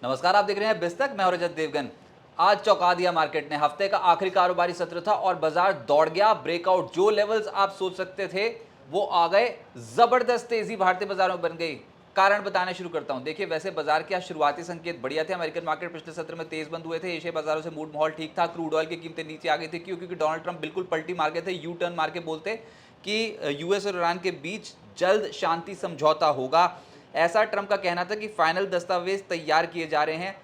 नमस्कार, आप देख रहे हैं बिस्तक। मैं हूं रजत देवगन। आज चौंका दिया मार्केट ने। हफ्ते का आखिरी कारोबारी सत्र था और बाजार दौड़ गया। ब्रेकआउट, जो लेवल्स आप सोच सकते थे वो आ गए। जबरदस्त तेजी भारतीय बाजारों में बन गई। कारण बताना शुरू करता हूं। देखिए, वैसे बाजार के शुरुआती संकेत बढ़िया थे। अमेरिकन मार्केट पिछले सत्र में तेज बंद हुए थे। एशियाई बाजारों से मूड माहौल ठीक था। क्रूड ऑयल की कीमतें नीचे आ गई थी क्योंकि डोनाल्ड ट्रंप बिल्कुल पलटी मार गए थे। यू टर्न मार के बोलते कि यूएस और ईरान के बीच जल्द शांति समझौता होगा। ऐसा ट्रंप का कहना था कि फाइनल दस्तावेज तैयार किए जा रहे हैं।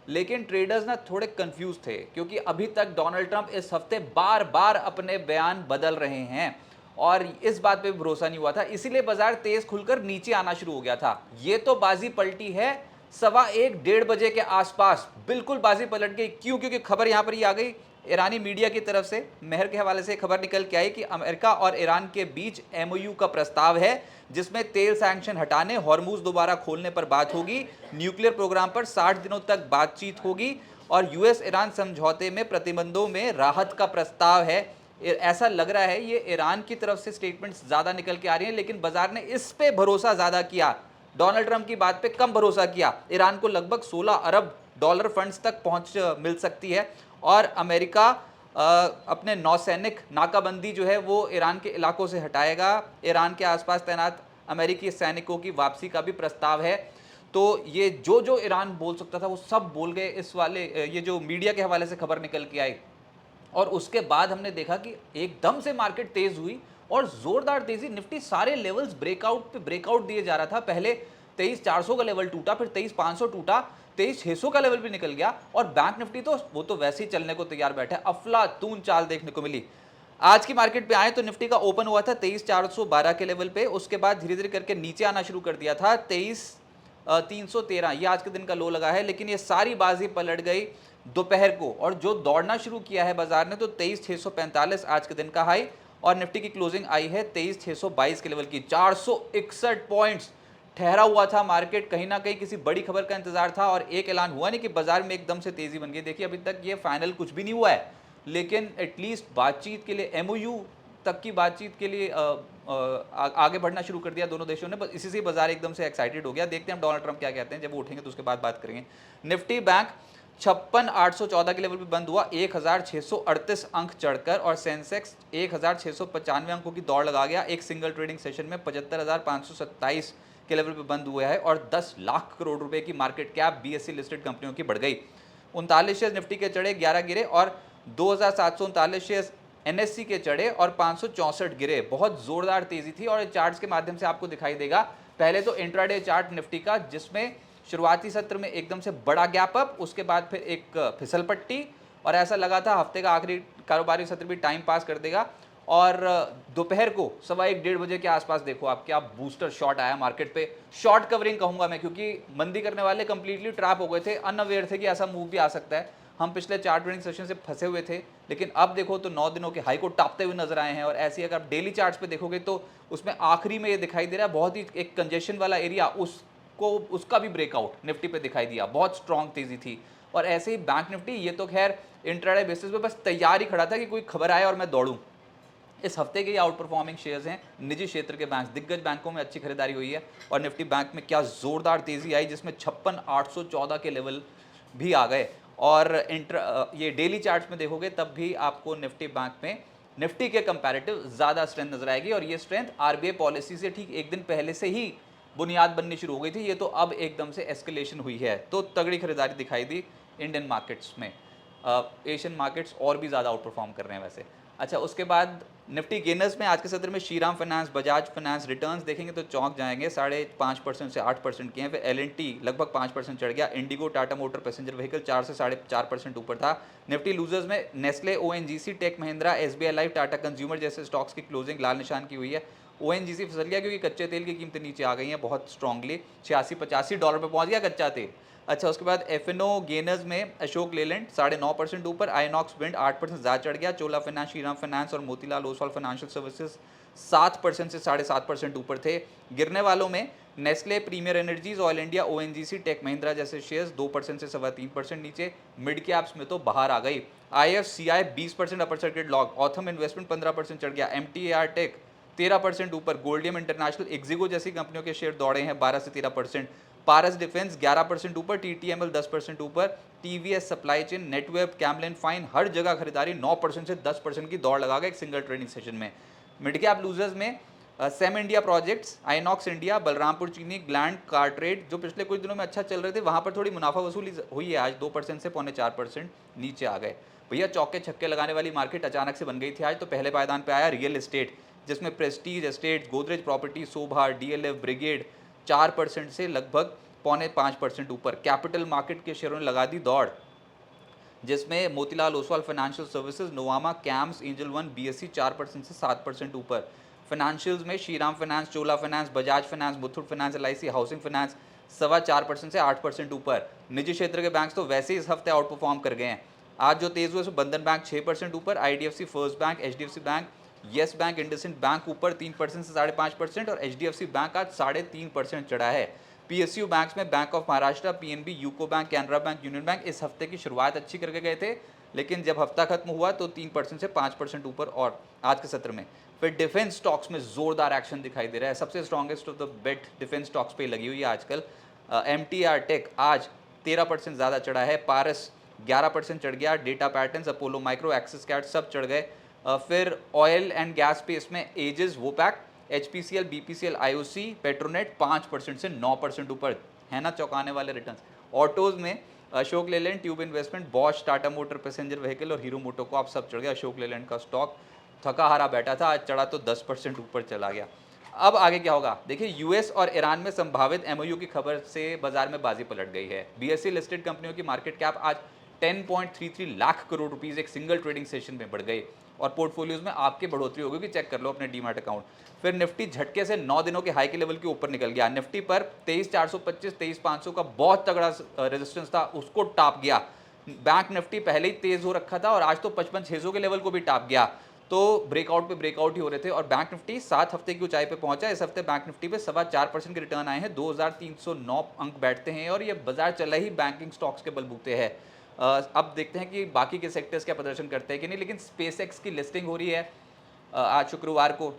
लेकिन ट्रेडर्स ना थोड़े कंफ्यूज थे क्योंकि अभी तक डोनाल्ड ट्रंप इस हफ्ते बार बार अपने बयान बदल रहे हैं और इस बात पे भरोसा नहीं हुआ था। इसीलिए बाजार तेज खुलकर नीचे आना शुरू हो गया था। ये तो बाजी पलटी है 1:15-1:30 बजे के आसपास। बिल्कुल बाजी पलट गई। क्यों? क्योंकि खबर यहां पर ही आ गई। ईरानी मीडिया की तरफ से मेहर के हवाले से खबर निकल के आई कि अमेरिका और ईरान के बीच एमओयू का प्रस्ताव है जिसमें तेल सैंक्शन हटाने, हॉर्मूज दोबारा खोलने पर बात होगी। न्यूक्लियर प्रोग्राम पर 60 दिनों तक बातचीत होगी और यूएस ईरान समझौते में प्रतिबंधों में राहत का प्रस्ताव है। ऐसा लग रहा है ये ईरान की तरफ से स्टेटमेंट्स ज्यादा निकल के आ रही हैं, लेकिन बाजार ने इस पे भरोसा ज्यादा किया। डोनाल्ड ट्रंप की बात पे कम भरोसा किया। ईरान को लगभग 16 अरब डॉलर फंड्स तक पहुंच मिल सकती है और अमेरिका अपने नौसैनिक नाकाबंदी जो है वो ईरान के इलाकों से हटाएगा। ईरान के आसपास तैनात अमेरिकी सैनिकों की वापसी का भी प्रस्ताव है। तो ये जो जो ईरान बोल सकता था वो सब बोल गए। इस वाले ये जो मीडिया के हवाले से खबर निकल के आई और उसके बाद हमने देखा कि एकदम से मार्केट तेज हुई और जोरदार तेजी। निफ्टी सारे लेवल्स ब्रेकआउट पे ब्रेकआउट दिए जा रहा था। पहले 23,400 का लेवल टूटा, फिर 23,500 टूटा, 23,600 का लेवल भी निकल गया और बैंक निफ्टी तो वो तो वैसे ही चलने को तैयार बैठा है। अफलातून चाल देखने को मिली। आज की मार्केट पे आए तो निफ्टी का ओपन हुआ था 23,412 के लेवल पे। उसके बाद धीरे धीरे करके नीचे आना शुरू कर दिया था 23,313। ये आज के दिन का लो लगा है, लेकिन ये सारी बाजी पलट गई दोपहर को और जो दौड़ना शुरू किया है बाजार ने तो 23,645 आज के दिन का हाई और निफ्टी की क्लोजिंग आई है 23,622 के लेवल की। 461 पॉइंट्स ठहरा हुआ था मार्केट। कहीं ना कहीं किसी बड़ी खबर का इंतजार था और एक ऐलान हुआ नहीं कि बाजार में एकदम से तेजी बन गई। देखिए, अभी तक ये फाइनल कुछ भी नहीं हुआ है, लेकिन एटलीस्ट बातचीत के लिए, एमओयू तक की बातचीत के लिए आगे बढ़ना शुरू कर दिया दोनों देशों ने। बस इसी से बाजार एकदम से एक्साइटेड हो गया। देखते हैं हम डोनाल्ड ट्रंप क्या कहते हैं। जब वो उठेंगे तो उसके बाद बात करेंगे। निफ्टी बैंक 56,814 के लेवल पे बंद हुआ, 1,638 अंक चढ़कर और सेंसेक्स 1,695 अंकों की दौड़ लगा गया। एक सिंगल ट्रेडिंग सेशन में 75,527 के लेवल पे बंद हुआ है और 10 लाख करोड़ रुपए की मार्केट कैप बीएससी लिस्टेड कंपनियों की बढ़ गई। 39 शेयर निफ्टी के चढ़े, 11 गिरे और 2,739 शेयर एनएससी के चढ़े और 564 गिरे। बहुत जोरदार तेजी थी और चार्ट्स के माध्यम से आपको दिखाई देगा। पहले तो इंट्राडे चार्ट निफ्टी का, जिसमें शुरुआती सत्र में एकदम से बड़ा गैप अप, उसके बाद फिर एक फिसल पट्टी और ऐसा लगा था हफ्ते का आखिरी कारोबारी सत्र भी टाइम पास कर देगा। और दोपहर को 1:15-1:30 बजे के आसपास देखो आप क्या बूस्टर शॉट आया मार्केट पे। शॉर्ट कवरिंग कहूंगा मैं, क्योंकि मंदी करने वाले कंप्लीटली ट्रैप हो गए थे, अनअवेयर थे कि ऐसा मूव भी आ सकता है। हम पिछले 4 ट्रेडिंग सेशन से फंसे हुए थे, लेकिन अब देखो तो 9 दिनों के हाई को टापते हुए नजर आए हैं। और ऐसी अगर आप डेली चार्ट्स पे देखोगे तो उसमें आखिरी में ये दिखाई दे रहा है बहुत ही एक कंजेशन वाला एरिया, उसका भी ब्रेकआउट निफ्टी पे दिखाई दिया। बहुत स्ट्रॉन्ग तेजी थी। और ऐसे ही बैंक निफ्टी, ये तो खैर इंट्राडे बेसिस पे बस तैयार ही खड़ा था कि कोई खबर आए और मैं दौड़ूं। इस हफ्ते के आउट परफॉर्मिंग शेयर्स हैं निजी क्षेत्र के बैंक। दिग्गज बैंकों में अच्छी खरीदारी हुई है और निफ्टी बैंक में क्या जोरदार तेजी आई, जिसमें 56,814 के लेवल भी आ गए। और ये डेली चार्ट्स में देखोगे तब भी आपको निफ्टी बैंक में निफ्टी के कंपैरेटिव ज्यादा स्ट्रेंथ नजर आएगी। और ये स्ट्रेंथ आरबीआई पॉलिसी से ठीक एक दिन पहले से ही बुनियाद बननी शुरू हो गई थी। ये तो अब एकदम से एस्केलेशन हुई है, तो तगड़ी खरीदारी दिखाई दी इंडियन मार्केट्स में। एशियन मार्केट्स और भी ज़्यादा आउट परफॉर्म कर रहे हैं वैसे। अच्छा, उसके बाद निफ्टी गेनर्स में आज के सत्र में Shriram finance, Bajaj finance returns देखेंगे तो चौंक जाएंगे। 5.5% से 8% किए हैं। फिर एलएनटी लगभग 5% चढ़ गया। IndiGo, Tata motor passenger vehicle 4 से 4.5% ऊपर था। निफ्टी लूजर्स में Nestle, ONGC, tech Mahindra, SBI life, Tata consumer जैसे स्टॉक्स की क्लोजिंग लाल निशान की हुई है। ओएनजीसी फिसल गया क्योंकि कच्चे तेल की कीमतें नीचे आ गई हैं बहुत स्ट्रांगली। 86-85 डॉलर पे पहुंच गया कच्चा तेल। अच्छा, उसके बाद एफएनओ गेनर्स में अशोक लेलैंड 9.5% ऊपर, आइनॉक्स विंड 8% ज़्यादा चढ़ गया। चोला फाइनेंस, श्रीराम फाइनेंस और मोतीलाल ओसवाल फाइनेंशियल सर्विसेज 7% से 7.5% ऊपर थे। गिरने वालों में Nestle, premier energies, oil India, ONGC, tech Mahindra जैसे शेयर्स 2% से 3.25% नीचे। मिड कैप्स में तो बाहर आ गई। IFCI 20% upper circuit log, Autham investment 15% चढ़ गया। एमटीएआर टेक 13% ऊपर, गोल्डियम इंटरनेशनल, एक्जिगो जैसी कंपनियों के शेयर दौड़े हैं 12 से 13%। पारस डिफेंस 11% ऊपर, टीटीएमएल 10% ऊपर, TVS supply chain, Netweb, Camlin fine, हर जगह खरीदारी 9% से 10% की दौड़ लगा गए एक सिंगल ट्रेडिंग सेशन में। मिड कैप लूजर्स में same India projects, INOX India, Balrampur चीनी, ग्लैंड, कार्ट्रेड जो पिछले कुछ दिनों में अच्छा चल रहे थे, वहां पर थोड़ी मुनाफा वसूली हुई है। आज 2% से 3.25% नीचे आ गए। भैया चौके छक्के लगाने वाली मार्केट अचानक से बन गई थी आज। तो पहले पायदान पे आया रियल एस्टेट, जिसमें प्रेस्टीज एस्टेट, गोदरेज प्रॉपर्टी, सोभा, डीएलएफ, ब्रिगेड 4% से लगभग 4.25% ऊपर। कैपिटल मार्केट के शेयरों ने लगा दी दौड़, जिसमें Motilal Oswal financial services, Nuvama, CAMS, angel one, BSE 4% से 7% ऊपर। फाइनेंशियल्स में Shriram finance, Chola finance, Bajaj finance, Muthoot finance, LIC housing finance 4.25% से 8% ऊपर। निजी क्षेत्र के बैंक्स तो वैसे ही इस हफ्ते आउट परफॉर्म कर गए हैं। आज जो तेज हुए उसमें बंधन बैंक 6% ऊपर, IDFC first bank, HDFC bank, yes bank, IndusInd bank ऊपर 3% से 5.5% और एचडीएफसी बैंक आज 3.5% चढ़ा है। पीएसयू बैंक्स में bank of Maharashtra, PNB, UCO bank, Canara bank, union bank इस हफ्ते की शुरुआत अच्छी करके गए थे, लेकिन जब हफ्ता खत्म हुआ तो 3% से 5% ऊपर। और आज के सत्र में फिर डिफेंस स्टॉक्स में जोरदार एक्शन दिखाई दे रहा है। सबसे strongest of the bet defence stocks पे लगी हुई है आजकल। एमटीआर टेक आज 13% ज़्यादा चढ़ा है, पारस 11% चढ़ गया, data patterns, Apollo micro, Axiscades सब चढ़ गए। फिर ऑयल एंड गैस स्पेस में Aegis, Vopak, HPCL, BPCL, IOC, Petronet 5% से 9% ऊपर, है ना चौंकाने वाले रिटर्न्स। ऑटोज में Ashok Leyland, tube investment, Bosch, Tata motor passenger vehicle और हीरो मोटोकॉर्प सब चढ़ गया। अशोक लेलैंड का स्टॉक थका हारा बैठा था, आज चढ़ा तो 10% ऊपर चला गया। अब आगे क्या होगा देखिए, यूएस और ईरान में संभावित एमओयू की खबर से बाजार में बाजी पलट गई है। बीएसई लिस्टेड कंपनियों की मार्केट कैप आज 10.33 लाख करोड़ रुपीस एक सिंगल ट्रेडिंग सेशन में बढ़ गई और पोर्टफोलियोज में आपके बढ़ोतरी होगी कि चेक कर लो अपने डीमैट अकाउंट। फिर निफ्टी झटके से 9 दिनों के हाई के लेवल के ऊपर निकल गया। निफ्टी पर 23,425, 23,500 का बहुत तगड़ा रेजिस्टेंस था, उसको टाप गया। बैंक निफ्टी पहले ही तेज हो रखा था और आज तो 55,600 के लेवल को भी टाप गया। तो ब्रेकआउट पे ब्रेकआउट ही हो रहे थे और बैंक निफ्टी 7 हफ्ते की ऊंचाई पे पहुंचा। इस हफ्ते बैंक निफ्टी पे 4.25% के रिटर्न आए हैं, 2,309 अंक बैठते हैं और ये बाजार चला ही बैंकिंग स्टॉक्स के बलबूते है। अब देखते हैं कि बाकी के सेक्टर्स क्या प्रदर्शन करते हैं कि नहीं। लेकिन स्पेसएक्स की लिस्टिंग हो रही है आज शुक्रवार को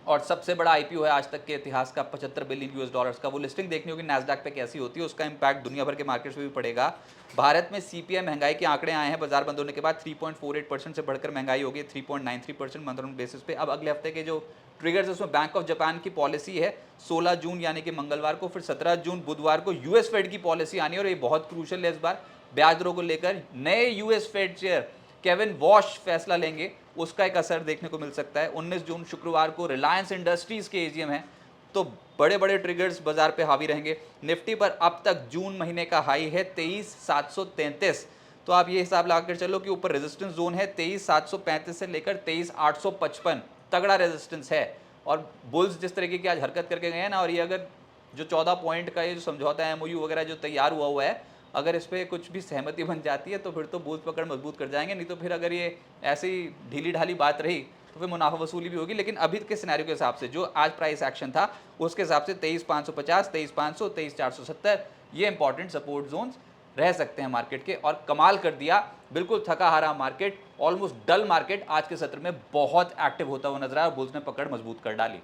और सबसे बड़ा आईपीओ है आज तक के इतिहास का, 75 बिलियन यूएस डॉलर्स का। वो लिस्टिंग देखनी होगी नैस्डैक पे कैसी होती है, उसका इंपैक्ट दुनिया भर के मार्केट्स पे भी पड़ेगा। भारत में सीपीआई महंगाई के आंकड़े आए हैं बाजार बंद होने के बाद, 3.48% से बढ़कर महंगाई होगी 3.93% मंथ ऑन बेसिस पे। अब अगले हफ्ते के जो ट्रिगर्स है उसमें बैंक ऑफ जापान की पॉलिसी है 16 जून यानी कि मंगलवार को, फिर 17 जून बुधवार को यूएस फेड की पॉलिसी आनी है और ये बहुत क्रूशल है इस बार। ब्याज दरों को लेकर नए US Fed chair Kevin wash फैसला लेंगे, उसका एक असर देखने को मिल सकता है। 19 जून शुक्रवार को रिलायंस इंडस्ट्रीज के एजीएम है, तो बड़े बड़े ट्रिगर्स बाजार पे हावी रहेंगे। निफ्टी पर अब तक जून महीने का हाई है 23,733, तो आप ये हिसाब लगाकर चलो कि ऊपर रेजिस्टेंस जोन है 23,735 से लेकर 23,855, तगड़ा रेजिस्टेंस है। और बुल्स जिस तरीके की आज हरकत करके गए हैं ना, और ये अगर जो 14 पॉइंट का ये जो समझौता है एमओयू वगैरह जो तैयार हुआ है, अगर इस पर कुछ भी सहमति बन जाती है तो फिर तो बुल्स पकड़ मजबूत कर जाएंगे। नहीं तो फिर अगर ये ऐसी ढीली ढाली बात रही तो फिर मुनाफा वसूली भी होगी। लेकिन अभी के सिनेरियो के हिसाब से जो आज प्राइस एक्शन था उसके हिसाब से 23,550, 23,500, 23,470 ये इंपॉर्टेंट सपोर्ट जोन्स रह सकते हैं मार्केट के। और कमाल कर दिया, बिल्कुल थका हारा मार्केट, ऑलमोस्ट डल मार्केट आज के सत्र में बहुत एक्टिव होता हुआ नजर आया और बुल्स ने पकड़ मजबूत कर डाली।